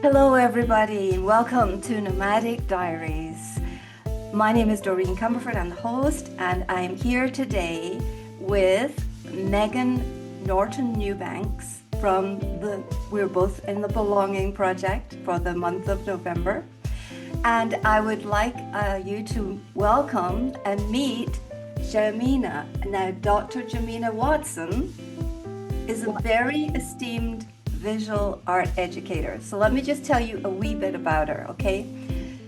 Hello, everybody. Welcome to Nomadic Diaries. My name is Doreen Cumberford. I'm the host, and I'm here today with Megan Norton Newbanks from we're both in the Belonging Project for the month of November. And I would like you to welcome and meet Jamina. Now, Dr. Jemina Watstein is a very esteemed visual art educator. So let me just tell you a wee bit about her, okay?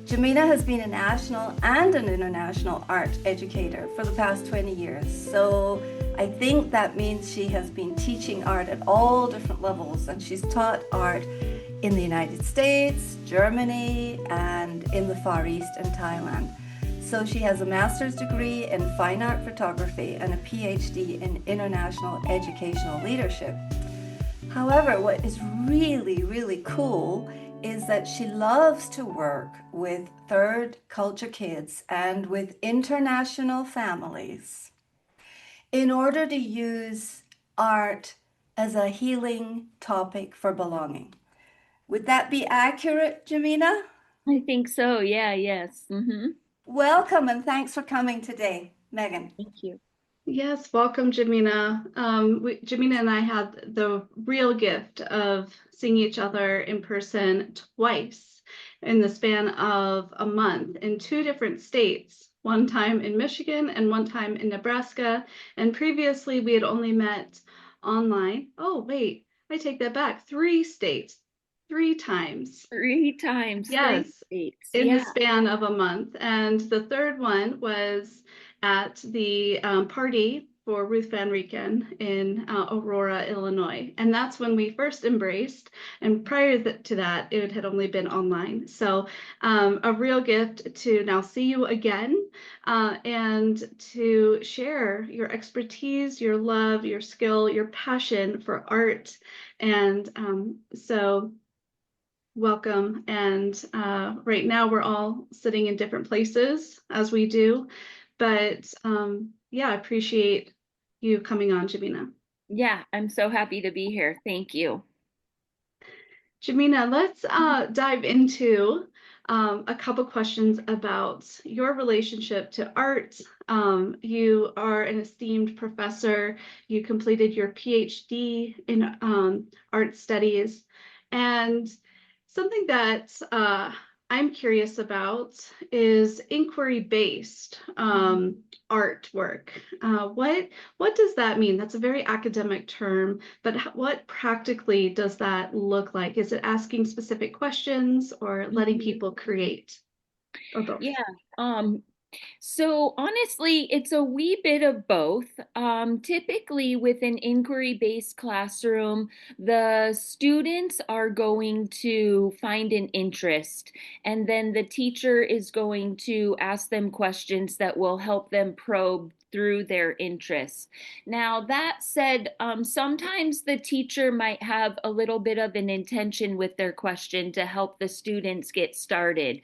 Jamina has been a national and an international art educator for the past 20 years. So I think that means she has been teaching art at all different levels, and she's taught art in the United States, Germany, and in the Far East and Thailand. So she has a master's degree in fine art photography and a PhD in international educational leadership. However, what is really, really cool is that she loves to work with third culture kids and with international families in order to use art as a healing topic for belonging. Would that be accurate, Jamina? I think so. Yeah, yes. Welcome and thanks for coming today, Megan. Thank you. Yes, welcome, Jamina. Jamina and I had the real gift of seeing each other in person twice in the span of a month in two different states, one time in Michigan and one time in Nebraska. And previously, we had only met online. Oh, wait, I take that back. Three states, three times. Three times, three Yes, states. in the Yeah. span of a month. And the third one was at the party for Ruth Van Rieken in Aurora, Illinois. And that's when we first embraced. And prior to that, it had only been online. So a real gift to now see you again and to share your expertise, your love, your skill, your passion for art. And so welcome. And right now we're all sitting in different places as we do. But yeah, I appreciate you coming on, Jamina. Yeah, I'm so happy to be here. Thank you. Jamina, let's dive into a couple questions about your relationship to art. You are an esteemed professor. You completed your PhD in art studies. And something that I'm curious about is inquiry-based artwork. What does that mean? That's a very academic term, but what practically does that look like? Is it asking specific questions or letting people create, or both? Yeah. Um, So honestly, it's a wee bit of both. Typically, with an inquiry-based classroom, the students are going to find an interest, and then the teacher is going to ask them questions that will help them probe through their interests. Now, that said, sometimes the teacher might have a little bit of an intention with their question to help the students get started.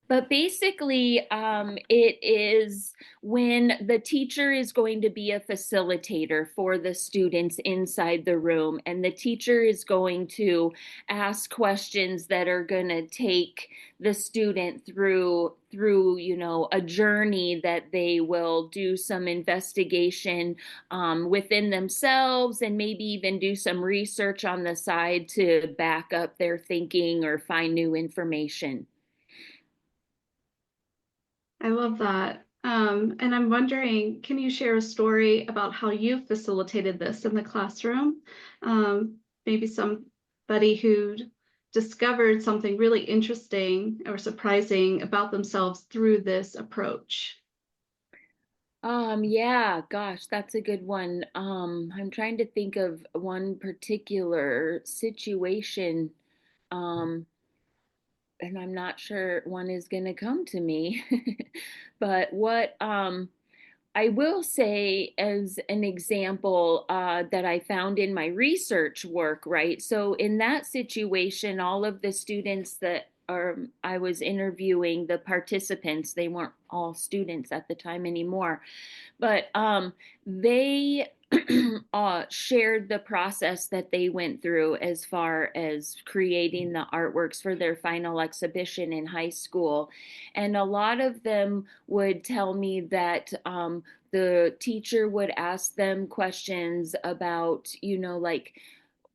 But basically, it is when the teacher is going to be a facilitator for the students inside the room, and the teacher is going to ask questions that are going to take the student through a journey that they will do some investigation within themselves, and maybe even do some research on the side to back up their thinking or find new information. I love that. And I'm wondering, can you share a story about how you facilitated this in the classroom? Maybe somebody who discovered something really interesting or surprising about themselves through this approach. Yeah, gosh, that's a good one. I'm trying to think of one particular situation, um, and I'm not sure one is going to come to me. But what I will say as an example that I found in my research work, right? So in that situation, all of the students that I was interviewing the participants. They weren't all students at the time anymore, but they shared the process that they went through as far as creating the artworks for their final exhibition in high school. And a lot of them would tell me that the teacher would ask them questions about, like,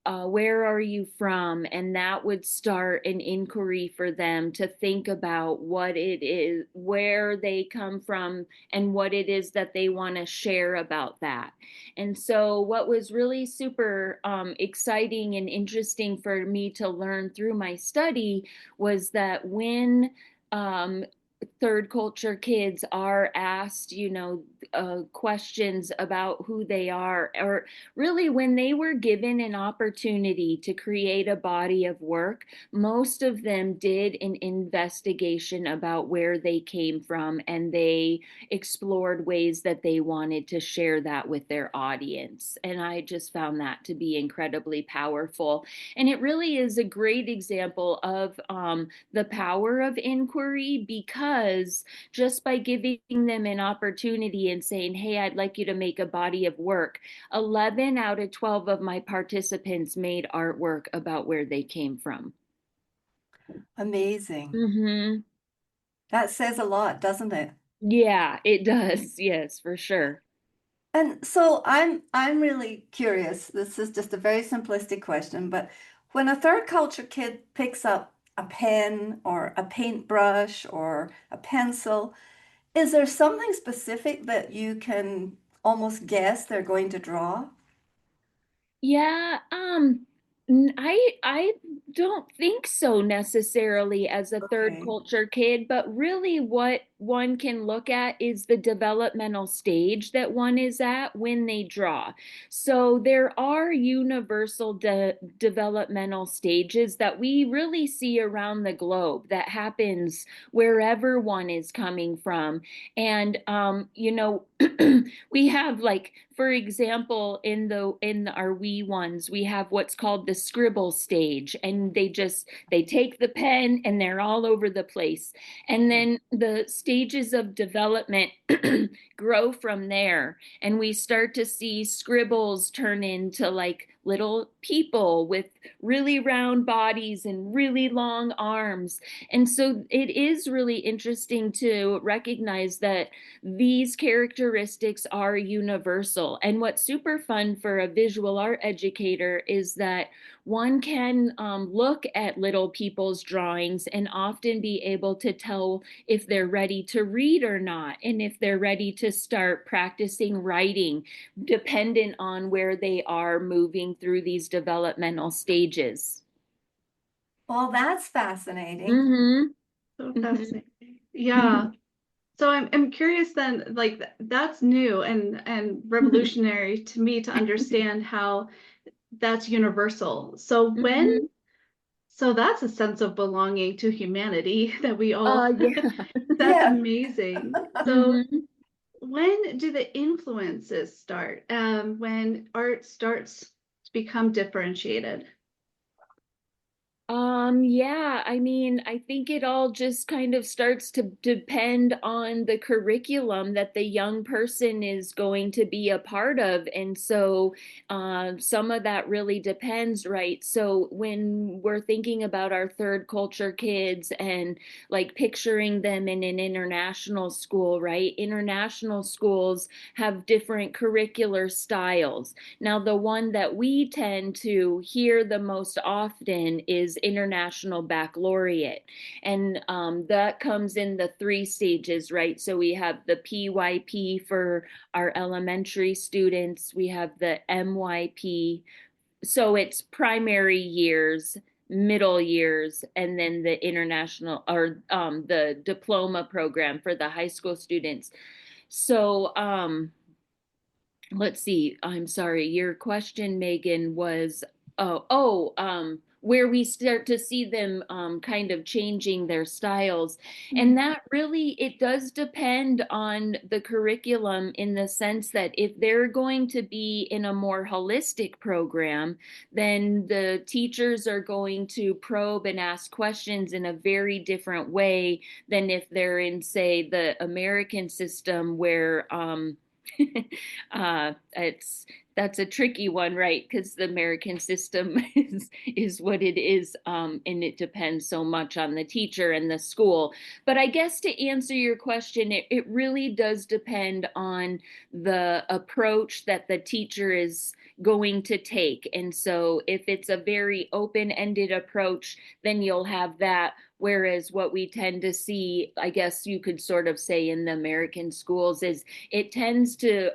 where are you from? And that would start an inquiry for them to think about what it is, where they come from, and what it is that they want to share about that. And so, what was really super exciting and interesting for me to learn through my study was that when third culture kids are asked, questions about who they are, or really when they were given an opportunity to create a body of work, most of them did an investigation about where they came from, and they explored ways that they wanted to share that with their audience. And I just found that to be incredibly powerful. And it really is a great example of the power of inquiry, because just by giving them an opportunity and saying, hey, I'd like you to make a body of work, 11 out of 12 of my participants made artwork about where they came from. Amazing. Mm-hmm. That says a lot, doesn't it? Yeah, it does. Yes, for sure. And so I'm really curious. This is just a very simplistic question, but when a third culture kid picks up a pen or a paintbrush or a pencil, is there something specific that you can almost guess they're going to draw? Yeah, I don't think so necessarily as a third Okay. culture kid, but really what one can look at is the developmental stage that one is at when they draw. So there are universal developmental stages that we really see around the globe that happens wherever one is coming from. And we have, like, for example, in our wee ones, we have what's called the scribble stage, and they take the pen and they're all over the place. And then the stages of development grow from there, and we start to see scribbles turn into like little people with really round bodies and really long arms. And so it is really interesting to recognize that these characteristics are universal. And what's super fun for a visual art educator is that one can look at little people's drawings and often be able to tell if they're ready to read or not, and if they're ready to start practicing writing, dependent on where they are moving through these developmental stages. Well, that's fascinating. Mm-hmm. So Mm-hmm. fascinating. Yeah. So I'm curious then, like that's new and revolutionary to me to understand how that's universal. Mm-hmm. So that's a sense of belonging to humanity that we all, Yeah. that's Yeah. amazing. So Mm-hmm. when do the influences start? When art starts to become differentiated? Yeah, I mean, I think it all just kind of starts to depend on the curriculum that the young person is going to be a part of. And so, some of that really depends, right? So, when we're thinking about our third culture kids and like picturing them in an international school, right? International schools have different curricular styles. Now, the one that we tend to hear the most often is International Baccalaureate. And that comes in the three stages, right? So we have the PYP for our elementary students, we have the MYP. So it's primary years, middle years, and then the international, or the diploma program for the high school students. So, let's see. I'm sorry. Your question, Megan, was, where we start to see them kind of changing their styles. And Mm. that really, it does depend on the curriculum, in the sense that if they're going to be in a more holistic program, then the teachers are going to probe and ask questions in a very different way than if they're in, say, the American system, where it's that's a tricky one, right? Because the American system is what it is, and it depends so much on the teacher and the school. But I guess to answer your question, it really does depend on the approach that the teacher is going to take. And so if it's a very open-ended approach, then you'll have that. Whereas what we tend to see, I guess you could sort of say, in the American schools, is it tends to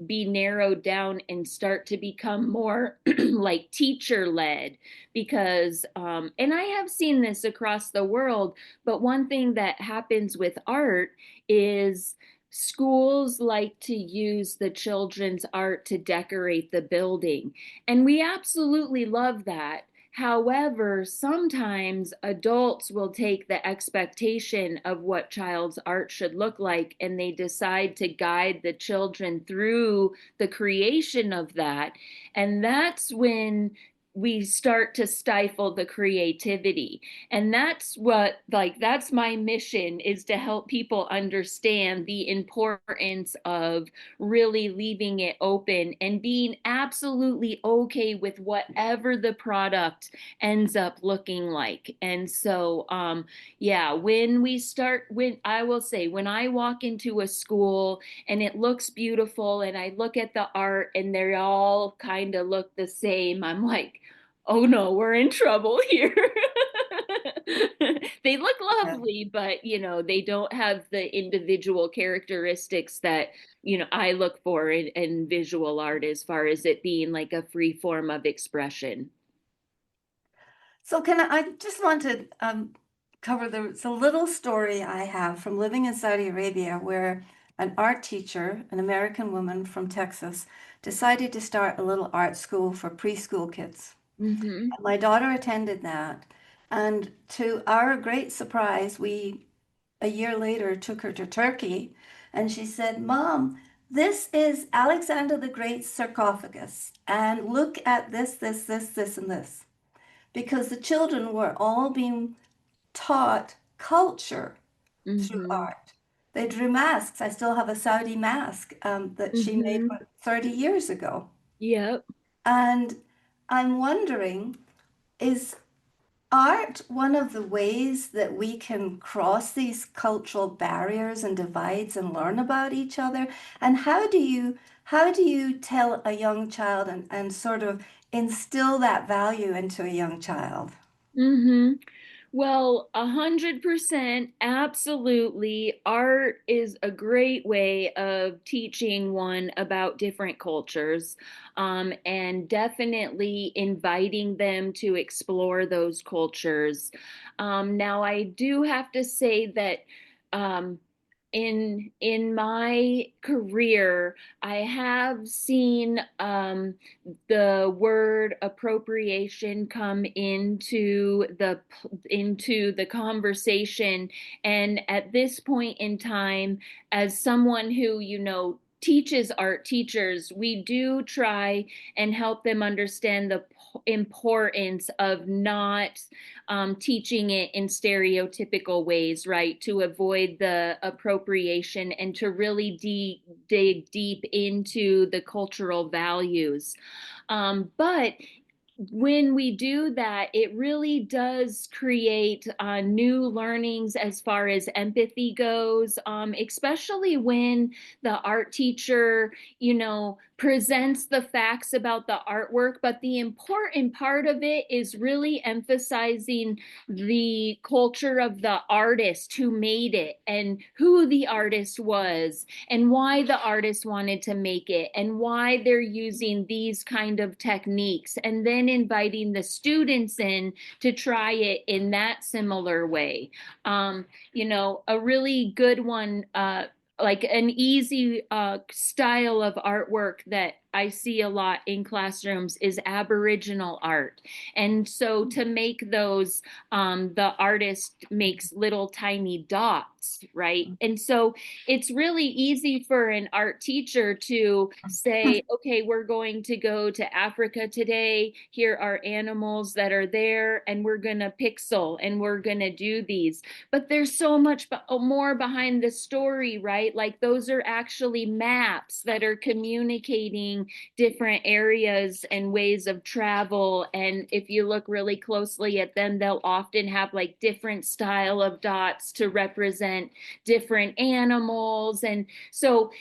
be narrowed down and start to become more like teacher led. Because, and I have seen this across the world, but one thing that happens with art is schools like to use the children's art to decorate the building. And we absolutely love that. However, sometimes adults will take the expectation of what child's art should look like, and they decide to guide the children through the creation of that. And that's when we start to stifle the creativity. And that's what, like, that's my mission, is to help people understand the importance of really leaving it open and being absolutely okay with whatever the product ends up looking like. And so, yeah, when I will say, when I walk into a school and it looks beautiful and I look at the art and they all kind of look the same, I'm like, oh no, we're in trouble here. They look Yeah. lovely, but they don't have the individual characteristics that I look for in visual art, as far as it being like a free form of expression. So I just want to cover it's a little story I have from living in Saudi Arabia, where an art teacher, an American woman from Texas, decided to start a little art school for preschool kids. Mm-hmm. My daughter attended that, and to our great surprise, we a year later took her to Turkey, and she said, "Mom, this is Alexander the Great's sarcophagus, and look at this, and this." Because the children were all being taught culture through Mm-hmm. art. They drew masks. I still have a Saudi mask that she made Mm-hmm. 30 years ago. Yep. And I'm wondering, is art one of the ways that we can cross these cultural barriers and divides and learn about each other? And how do you tell a young child and sort of instill that value into a young child? Mm-hmm. Well, 100%, absolutely. Art is a great way of teaching one about different cultures, and definitely inviting them to explore those cultures. Now, I do have to say that um, in my career, I have seen the word appropriation come into the conversation. And at this point in time, as someone who teaches art teachers, we do try and help them understand the importance of not teaching it in stereotypical ways, right? To avoid the appropriation and to really dig deep into the cultural values. But when we do that, it really does create new learnings as far as empathy goes, especially when the art teacher, presents the facts about the artwork. But the important part of it is really emphasizing the culture of the artist who made it, and who the artist was, and why the artist wanted to make it, and why they're using these kind of techniques, and then inviting the students in to try it in that similar way. A really good one, like an easy style of artwork that I see a lot in classrooms is Aboriginal art. And so to make those, the artist makes little tiny dots, right? And so it's really easy for an art teacher to say, okay, we're going to go to Africa today. Here are animals that are there, and we're going to pixel and we're going to do these. But there's so much more behind the story, right? Like those are actually maps that are communicating different areas and ways of travel. And if you look really closely at them, they'll often have like different style of dots to represent different animals. And so,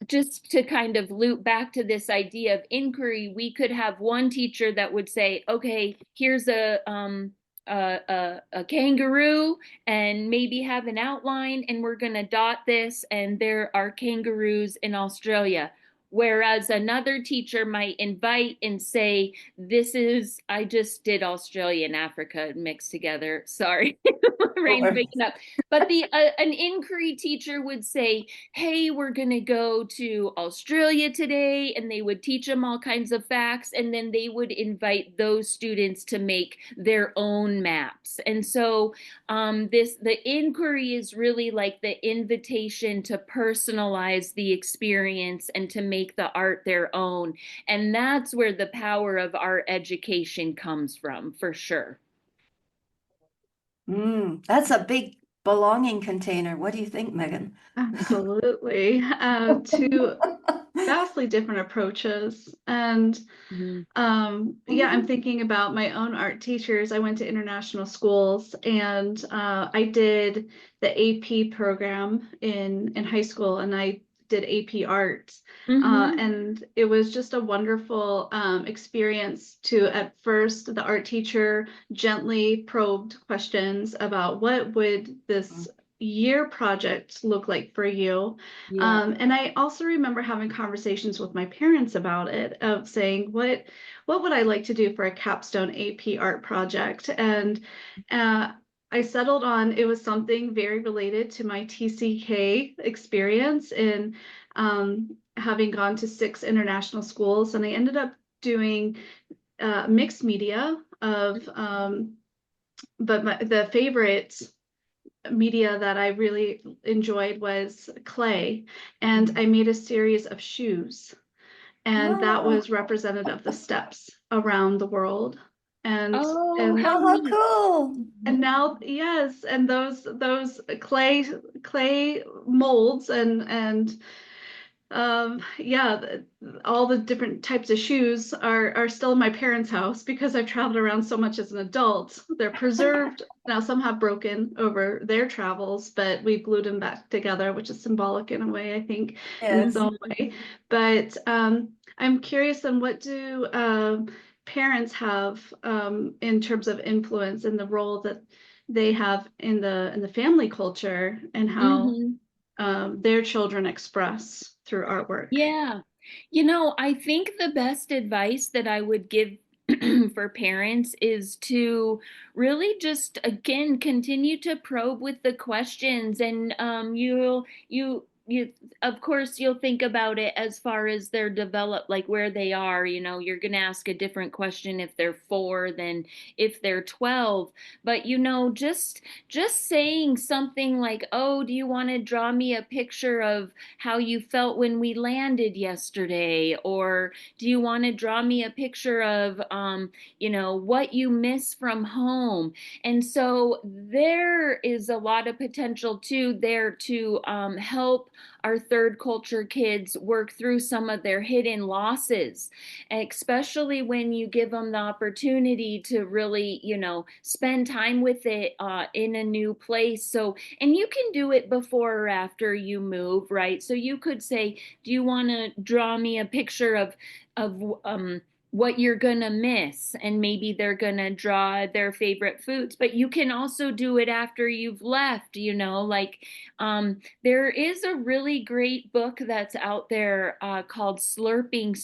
just to kind of loop back to this idea of inquiry, we could have one teacher that would say, okay, here's a kangaroo, and maybe have an outline, and we're going to dot this, and there are kangaroos in Australia. Whereas another teacher might invite and say, I just did Australia and Africa mixed together. Sorry, brain's waking up. But an inquiry teacher would say, hey, we're going to go to Australia today. And they would teach them all kinds of facts. And then they would invite those students to make their own maps. And so the inquiry is really like the invitation to personalize the experience and to make the art their own. And that's where the power of art education comes from, for sure. That's a big belonging container. What do you think, Megan? Absolutely. Two vastly different approaches. And yeah, I'm thinking about my own art teachers. I went to international schools, and I did the AP program in high school, and I did AP art. And it was just a wonderful experience to, at first, the art teacher gently probed questions about what would this year project look like for you. Yeah. And I also remember having conversations with my parents about it, of saying, what would I like to do for a capstone AP art project? And I settled on, it was something very related to my TCK experience in having gone to 6 international schools. And I ended up doing mixed media of, but the favorite media that I really enjoyed was clay. And I made a series of shoes, and that was representative of the steps around the world. And Oh, how Oh, how neat. cool. and now, yes, and those clay molds and yeah, all the different types of shoes are still in my parents' house because I've traveled around so much as an adult. They're preserved. Now some have broken over their travels, but we glued them back together, which is symbolic in a way, I think, in its Yes. own way. But I'm curious on, what do parents have in terms of influence in the role that they have in the family culture, and how their children express through artwork. Yeah. I think the best advice that I would give for parents is to really just, again, continue to probe with the questions. And you of course you'll think about it as far as they're developed, like where they are. You're going to ask a different question if they're 4 than if they're 12. But just saying something like, oh, do you want to draw me a picture of how you felt when we landed yesterday? Or do you want to draw me a picture of what you miss from home? And so there is a lot of potential too there to help our third culture kids work through some of their hidden losses, especially when you give them the opportunity to really, spend time with it in a new place. So, and you can do it before or after you move, right? So you could say, do you want to draw me a picture of what you're gonna miss? And maybe they're gonna draw their favorite foods. But you can also do it after you've left, like there is a really great book that's out there called Slurping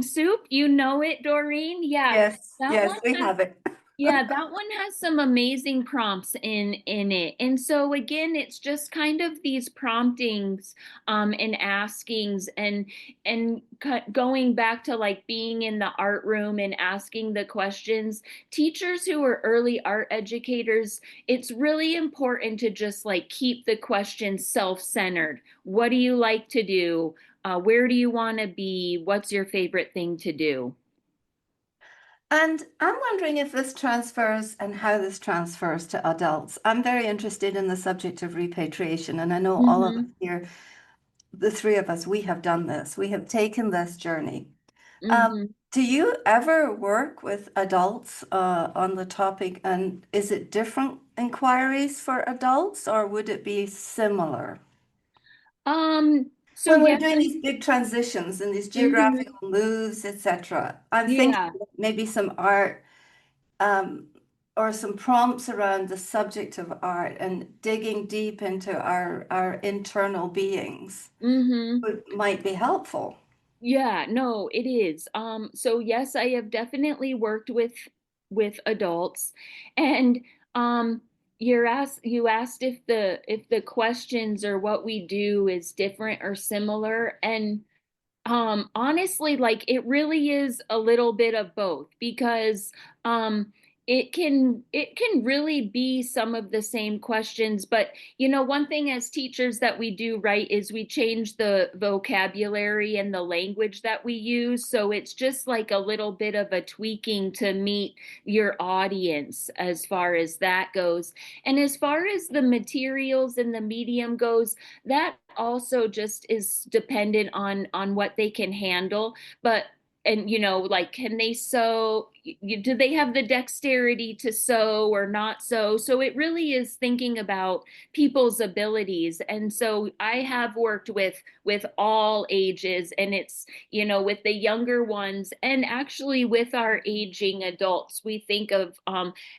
Soup. You know it, Doreen? Yeah. Yes, That yes, one we has have it. Yeah, that one has some amazing prompts in it. And so again, it's just kind of these promptings and askings and going back to like being in the art room and asking the questions. Teachers who are early art educators, it's really important to just like keep the questions self-centered. What do you like to do? Where do you want to be? What's your favorite thing to do? And I'm wondering if this transfers and how this transfers to adults. I'm very interested in the subject of repatriation, and I know all of us Mm-hmm. here, the three of us, we have done this. We have taken this journey. Mm-hmm. Do you ever work with adults on the topic, and is it different inquiries for adults, or would it be similar? So When we're yes, doing these big transitions and these mm-hmm. geographical moves, etc., I'm thinking Yeah. maybe some art um, or some prompts around the subject of art and digging deep into our internal beings Mm-hmm. might be helpful. Yeah, no, it is. So yes, I have definitely worked with adults, and um, you asked if the questions or what we do is different or similar, and honestly, like it really is a little bit of both because um it can really be some of the same questions, but you know, one thing as teachers that we do right is we change the vocabulary and the language that we use. So it's just like a little bit of a tweaking to meet your audience as far as that goes. And as far as the materials and the medium goes, that also just is dependent on what they can handle, but and you know, like can they sew, do they have the dexterity to sew or not sew? So it really is thinking about people's abilities. And so I have worked with all ages, and it's, you know, with the younger ones and actually with our aging adults, we think of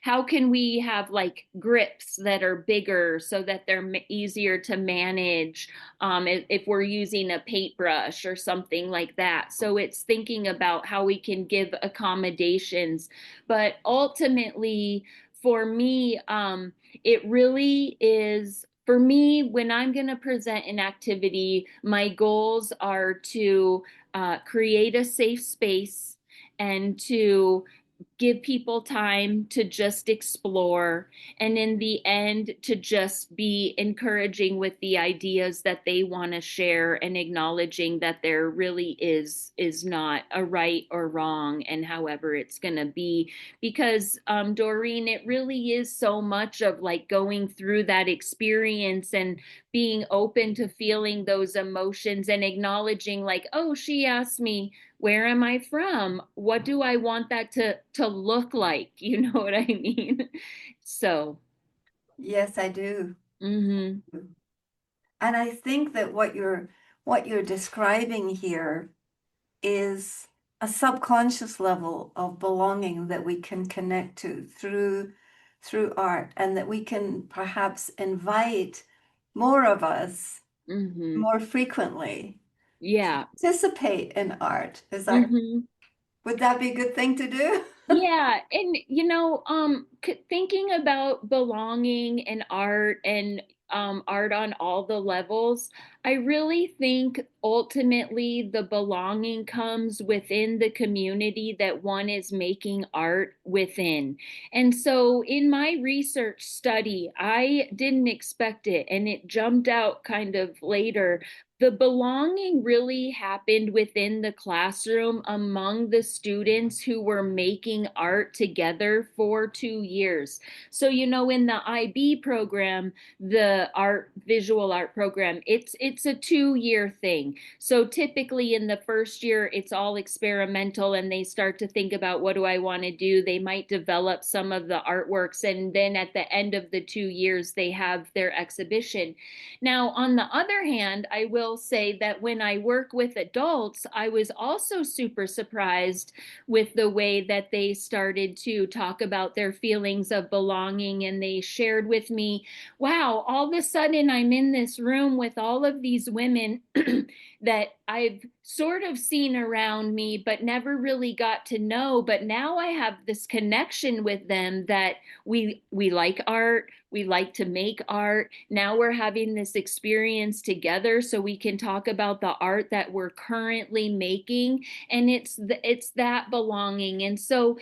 how can we have like grips that are bigger so that they're easier to manage if we're using a paintbrush or something like that. So it's thinking about how we can give accommodations. But ultimately, for me, it really is. For me, when I'm going to present an activity, my goals are to create a safe space and to give people time to just explore, and in the end to just be encouraging with the ideas that they want to share and acknowledging that there really is not a right or wrong and however it's going to be, because Doreen, it really is so much of like going through that experience and being open to feeling those emotions and acknowledging like, oh, she asked me where am I from? What do I want that to look like? You know what I mean? So, Yes, I do. mm-hmm, And I think that what you're describing here is a subconscious level of belonging that we can connect to through art, and that we can perhaps invite more of us mm-hmm. more frequently to Yeah. participate in art. Mm-hmm. Would that be a good thing to do? Yeah, and you know, thinking about belonging and art on all the levels, I really think ultimately the belonging comes within the community that one is making art within. And so in my research study, I didn't expect it, and it jumped out kind of later. The belonging really happened within the classroom among the students who were making art together for 2 years. So, you know, in the IB program, the art visual art program, it's a 2 year thing. So typically in the first year, it's all experimental and they start to think about what do I want to do? They might develop some of the artworks, and then at the end of the 2 years, they have their exhibition. Now, on the other hand, I will say that when I work with adults, I was also super surprised with the way that they started to talk about their feelings of belonging. And they shared with me, wow, all of a sudden I'm in this room with all of of these women that I've sort of seen around me, but never really got to know. But now I have this connection with them that we like art, we like to make art. Now we're having this experience together so we can talk about the art that we're currently making. And it's that belonging. And so,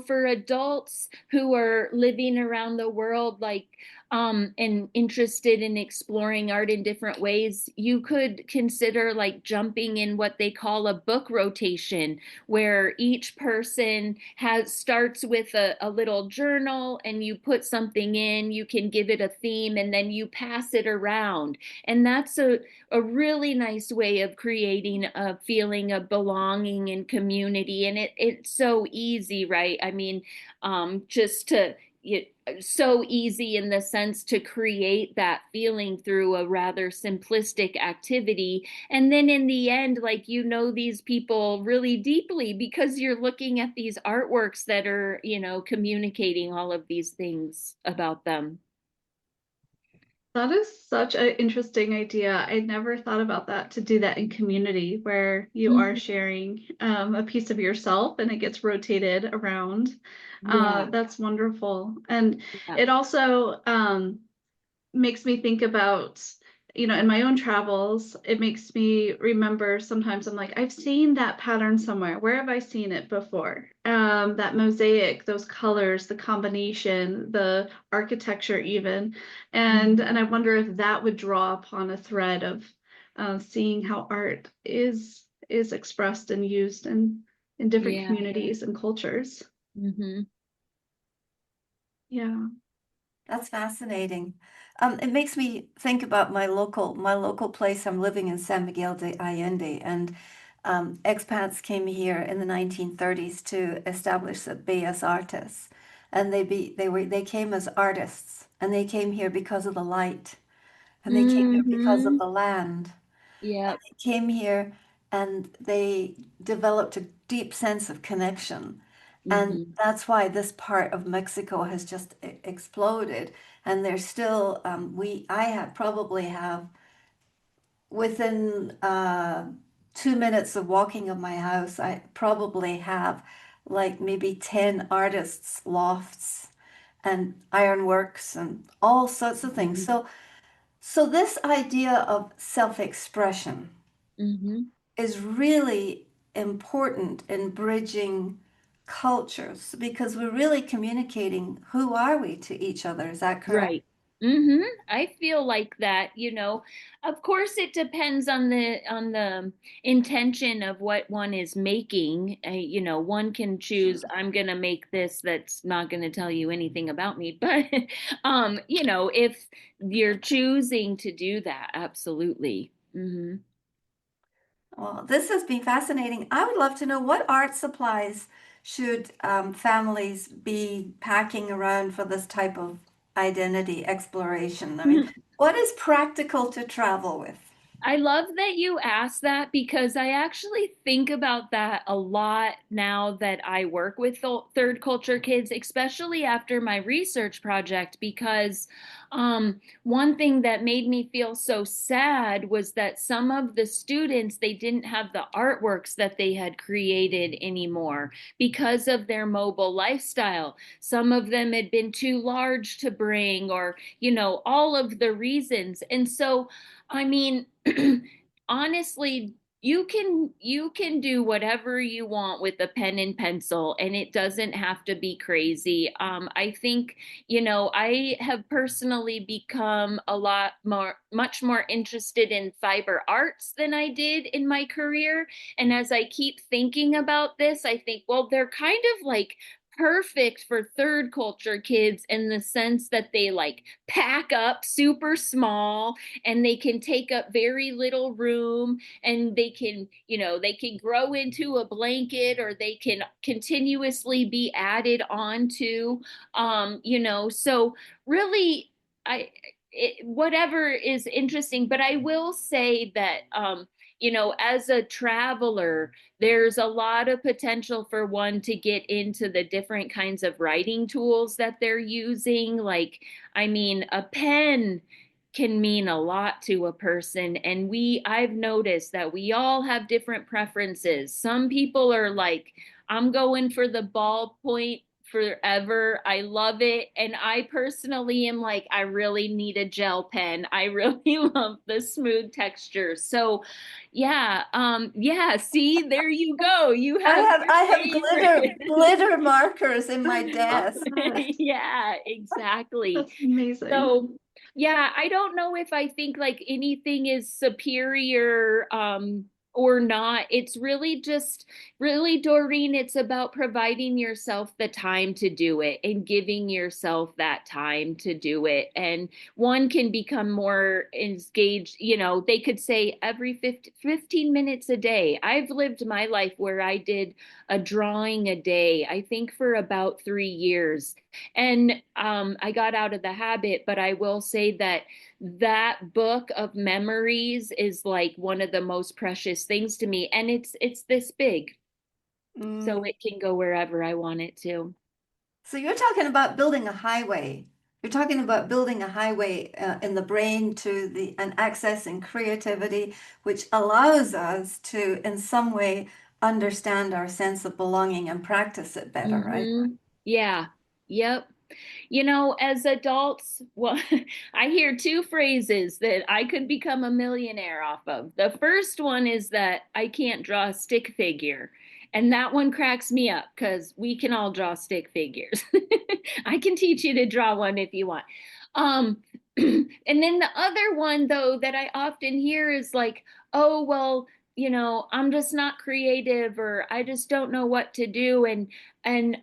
for adults who are living around the world, like and interested in exploring art in different ways, you could consider like jumping in what they call a book rotation, where each person starts with a little journal and you put something in, you can give it a theme, and then you pass it around. And that's a really nice way of creating a feeling of belonging and community. And it's so easy, right? I mean, just to so easy in the sense to create that feeling through a rather simplistic activity. And then in the end, like, these people really deeply because you're looking at these artworks that are, communicating all of these things about them. That is such an interesting idea. I never thought about that, to do that in community where you are Mhm. sharing a piece of yourself and it gets rotated around. Yeah. That's wonderful. And Yeah. it also makes me think about, in my own travels, it makes me remember sometimes I'm like, I've seen that pattern somewhere. Where have I seen it before? That mosaic, those colors, the combination, the architecture even. And I wonder if that would draw upon a thread of seeing how art is expressed and used in different Yeah. communities and cultures. Mm-hmm. Yeah. That's fascinating. It makes me think about my local place. I'm living in San Miguel de Allende, and expats came here in the 1930s to establish the Bellas Artes, and they came as artists, and they came here because of the light, and they came here because of Mm-hmm. the land. Yep. They came here, and they developed a deep sense of connection. And Mm-hmm. that's why this part of Mexico has just exploded. And there's still, I have probably have within 2 minutes of walking of my house, I probably have like maybe 10 artists' lofts and ironworks and all sorts of things. So this idea of self-expression Mm-hmm. is really important in bridging cultures because we're really communicating who are we to each other. Is that correct? Right. I feel like that, Of course it depends on the intention of what one is making. One can choose, Sure. I'm going to make this that's not going to tell you anything about me, but if you're choosing to do that, absolutely. Well, this has been fascinating. I would love to know what art supplies should families be packing around for this type of identity exploration? I mean, what is practical to travel with? I love that you asked that because I actually think about that a lot now that I work with third culture kids, especially after my research project. Because one thing that made me feel so sad was that some of the students, they didn't have the artworks that they had created anymore because of their mobile lifestyle. Some of them had been too large to bring, or, all of the reasons. And so, I mean, honestly, you can do whatever you want with a pen and pencil, and it doesn't have to be crazy. I think, I have personally become much more interested in fiber arts than I did in my career. And as I keep thinking about this, I think, well, they're kind of like perfect for third culture kids in the sense that they like pack up super small, and they can take up very little room, and they can grow into a blanket, or they can continuously be added onto. So really, I whatever is interesting. But I will say that as a traveler, there's a lot of potential for one to get into the different kinds of writing tools that they're using. Like, I mean, a pen can mean a lot to a person. And I've noticed that we all have different preferences. Some people are like, I'm going for the ballpoint forever. I love it. And I personally am like, I really need a gel pen. I really love the smooth texture. So yeah, see, there you go. You have your I have favorite. glitter markers in my desk. Yeah, exactly. That's amazing. So, yeah, I don't know if I think like anything is superior or not. It's really just, really, Doreen, it's about providing yourself the time to do it and giving yourself that time to do it. And one can become more engaged, they could say every 15 minutes a day. I've lived my life where I did a drawing a day, I think for about 3 years. And I got out of the habit, but I will say that that book of memories is like one of the most precious things to me. And it's this big, so Mm. it can go wherever I want it to. So you're talking about building a highway. You're talking about building a highway in the brain to the an access and creativity, which allows us to, in some way, understand our sense of belonging and practice it better, right? Yeah. Yep. As adults, well, I hear two phrases that I could become a millionaire off of. The first one is that I can't draw a stick figure. And that one cracks me up because we can all draw stick figures. I can teach you to draw one if you want. Um, and then the other one, though, that I often hear is like, oh, well, I'm just not creative or I just don't know what to do. And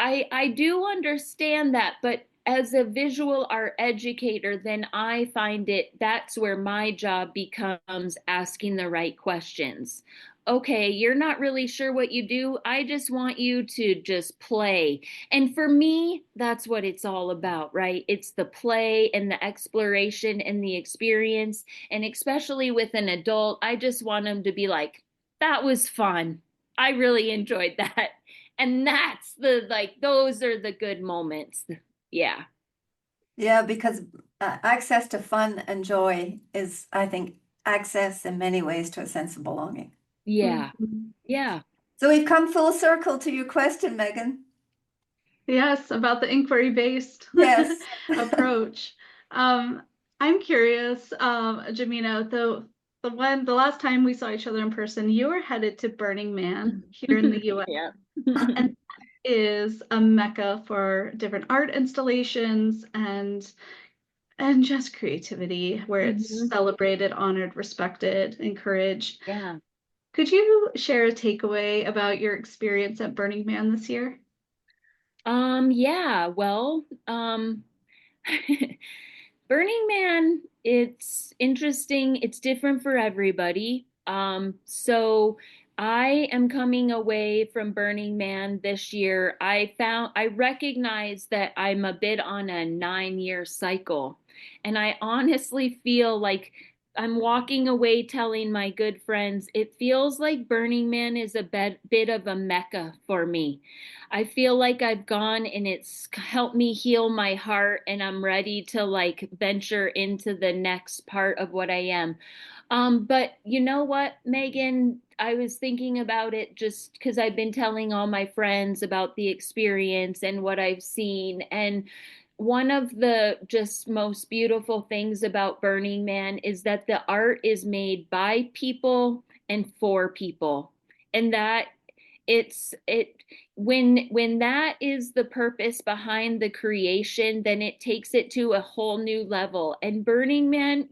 I do understand that, but as a visual art educator, then I find that's where my job becomes asking the right questions. Okay, you're not really sure what you do. I just want you to just play. And for me, that's what it's all about, right? It's the play and the exploration and the experience. And especially with an adult, I just want them to be like, that was fun. I really enjoyed that. And that's those are the good moments. Yeah. Yeah, because access to fun and joy is, I think, access in many ways to a sense of belonging. Yeah. Mhm. Yeah. So we've come full circle to your question, Megan. Yes, about the inquiry-based Yes. approach. Um, I'm curious, Jamina, the last time we saw each other in person, you were headed to Burning Man here in the US, Yeah. and that is a mecca for different art installations and just creativity, where it's Mhm. celebrated, honored, respected, encouraged. Yeah. Could you share a takeaway about your experience at Burning Man this year? Yeah, well, Burning Man, it's interesting. It's different for everybody. So I am coming away from Burning Man this year. I recognize that I'm a bit on a 9-year cycle. And I honestly feel like I'm walking away telling my good friends, it feels like Burning Man is a bit of a mecca for me. I feel like I've gone and it's helped me heal my heart and I'm ready to like venture into the next part of what I am. But you know what, Megan? I was thinking about it just because I've been telling all my friends about the experience and what I've seen. And one of the just most beautiful things about Burning Man is that the art is made by people and for people. And that it when that is the purpose behind the creation, then it takes it to a whole new level. And Burning Man,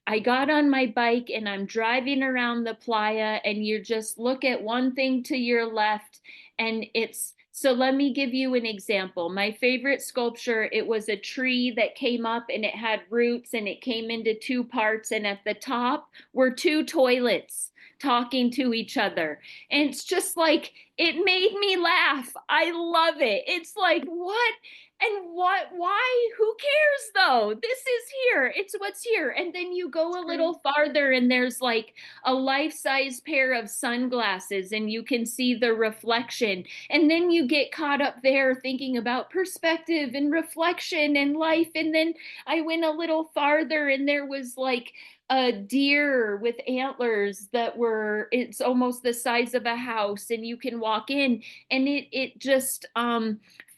I got on my bike and I'm driving around the playa, and you just look at one thing to your left, and it's so let me give you an example. My favorite sculpture, it was a tree that came up and it had roots and it came into two parts, and at the top were two toilets talking to each other. And it's just like it made me laugh. I love it. It's like, what? And why? Who cares though? This is here. It's what's here. And then you go a little farther and there's like a life-size pair of sunglasses and you can see the reflection. And then you get caught up there thinking about perspective and reflection and life. And then I went a little farther and there was like a deer with antlers that were, it's almost the size of a house and you can walk in, and it just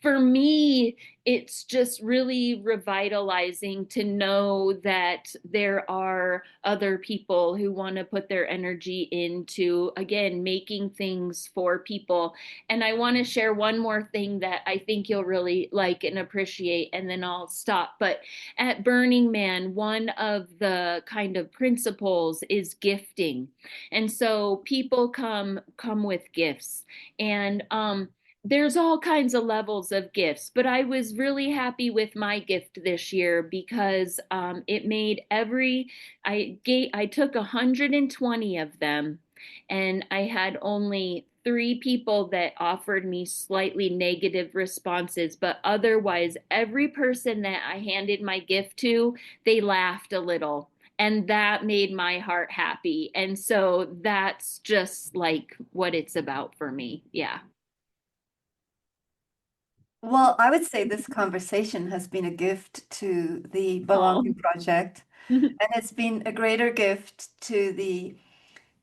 for me, it's just really revitalizing to know that there are other people who want to put their energy into, again, making things for people. And I want to share one more thing that I think you'll really like and appreciate, and then I'll stop. But at Burning Man, one of the kind of principles is gifting. And so people come with gifts. And there's all kinds of levels of gifts, but I was really happy with my gift this year because it made I took 120 of them, and I had only 3 people that offered me slightly negative responses, but otherwise every person that I handed my gift to, they laughed a little. And that made my heart happy. And so that's just like what it's about for me. Yeah. Well, I would say this conversation has been a gift to the Belonging Project, and it's been a greater gift to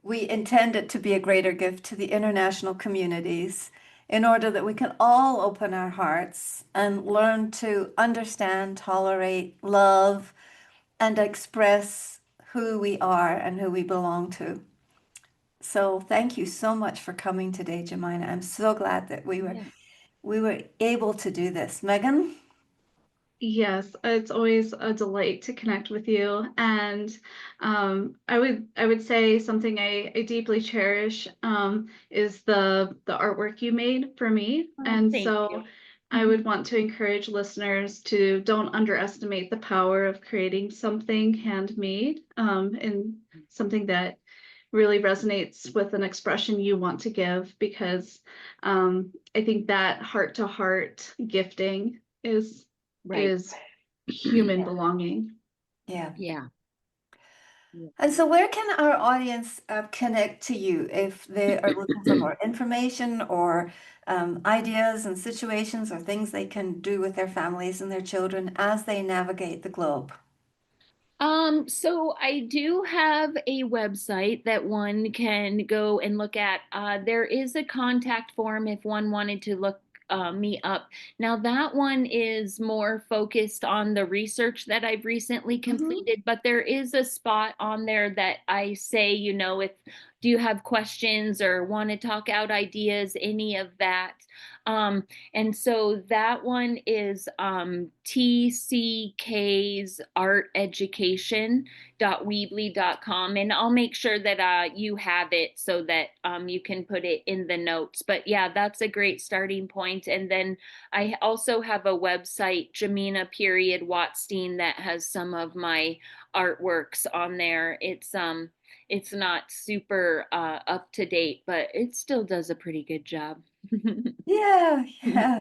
we intend it to be a greater gift to the international communities in order that we can all open our hearts and learn to understand, tolerate, love, and express who we are and who we belong to. So thank you so much for coming today, Jemina. I'm so glad that we were able to do this. Megan? Yes, it's always a delight to connect with you. And I would say something I deeply cherish is the artwork you made for me. And Thank so you. I would want to encourage listeners to don't underestimate the power of creating something handmade, and something that really resonates with an expression you want to give, because I think that heart to heart gifting Right. is human belonging. Yeah. Yeah. And so, where can our audience connect to you if they are looking for more information or ideas and situations or things they can do with their families and their children as they navigate the globe? So I do have a website that one can go and look at. There is a contact form if one wanted to look me up. Now that one is more focused on the research that I've recently completed, but there is a spot on there that I say, if do you have questions or want to talk out ideas, any of that. And so that one is TCKs Art Education.weebly.com. And I'll make sure that you have it so that you can put it in the notes. But yeah, that's a great starting point. And then I also have a website, Jemina Watstein, that has some of my artworks on there. It's not super up to date, but it still does a pretty good job. Yeah, yeah.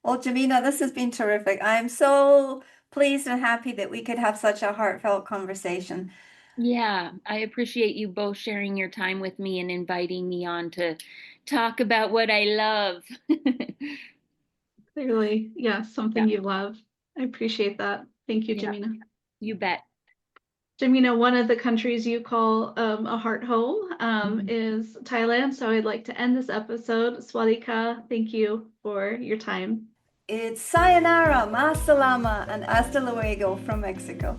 Well, Jamina, this has been terrific. I'm so pleased and happy that we could have such a heartfelt conversation. Yeah, I appreciate you both sharing your time with me and inviting me on to talk about what I love. Clearly, yeah, something Yeah, you love. I appreciate that. Thank you, yeah, Jamina. you bet. Jamina, one of the countries you call a heart home is Thailand. So I'd like to end this episode. Swadika, thank you for your time. It's sayonara, ma salama, and hasta luego from Mexico.